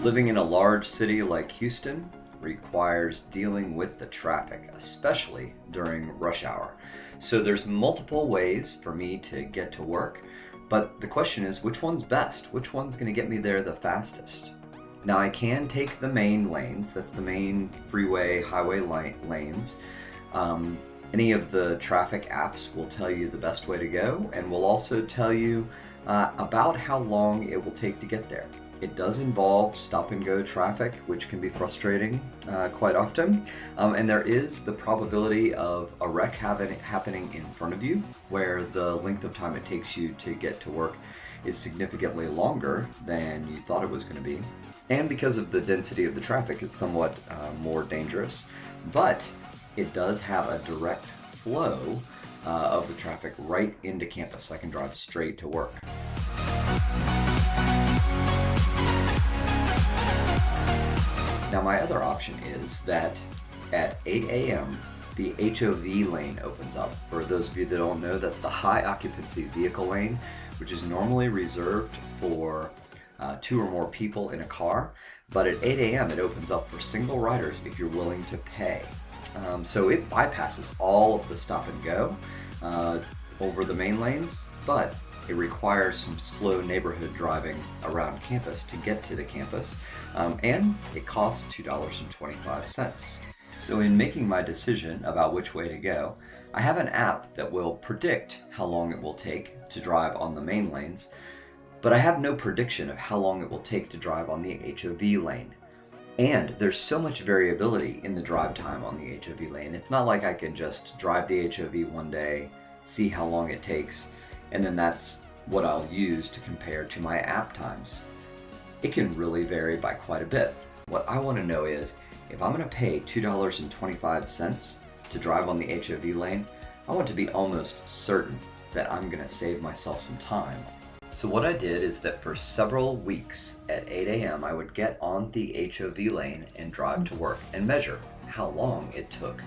Living in a large city like Houston requires dealing with the traffic, especially during rush hour. So there's multiple ways for me to get to work, but the question is, which one's best? Which one's going to get me there the fastest? Now I can take the main lanes, that's the main freeway, highway lanes. Any of the traffic apps will tell you the best way to go, and will also tell you about how long it will take to get there. It does involve stop and go traffic, which can be frustrating quite often. And there is the probability of a wreck happening in front of you, where the length of time it takes you to get to work is significantly longer than you thought it was going to be. And because of the density of the traffic, it's somewhat more dangerous. But it does have a direct flow of the traffic right into campus. I can drive straight to work. Now my other option is that at 8 a.m. the HOV lane opens up. For those of you that don't know, that's the high occupancy vehicle lane, which is normally reserved for 2 or more people in a car. But at 8 a.m. it opens up for single riders if you're willing to pay. So it bypasses all of the stop and go over the main lanes, but it requires some slow neighborhood driving around campus to get to the campus, and it costs $2.25. So in making my decision about which way to go, I have an app that will predict how long it will take to drive on the main lanes, but I have no prediction of how long it will take to drive on the HOV lane. And there's so much variability in the drive time on the HOV lane. It's not like I can just drive the HOV one day, see how long it takes, and then that's what I'll use to compare to my app times. It can really vary by quite a bit. What I want to know is, if I'm going to pay $2.25 to drive on the HOV lane, I want to be almost certain that I'm going to save myself some time. So what I did is that for several weeks at 8 a.m. I would get on the HOV lane and drive to work and measure how long it took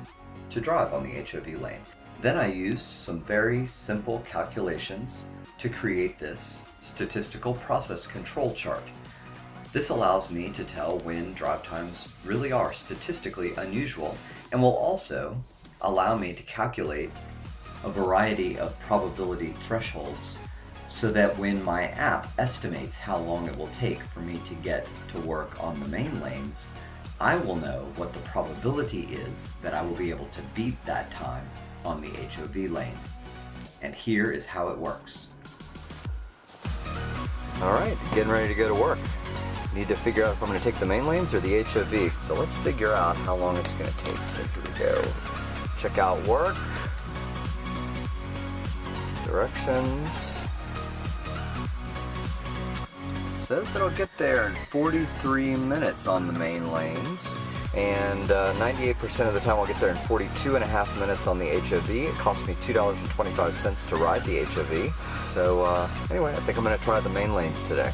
to drive on the HOV lane. Then I used some very simple calculations to create this statistical process control chart. This allows me to tell when drive times really are statistically unusual, and will also allow me to calculate a variety of probability thresholds, so that when my app estimates how long it will take for me to get to work on the main lanes, I will know what the probability is that I will be able to beat that time on the HOV lane. And here is how it works. Alright, getting ready to go to work. Need to figure out if I'm going to take the main lanes or the HOV. So let's figure out how long it's going to take. So here we go. Check out work. Directions. It says that I'll get there in 43 minutes on the main lanes. And 98% of the time I'll get there in 42.5 minutes on the HOV. It cost me $2.25 to ride the HOV. So anyway, I think I'm going to try the main lanes today.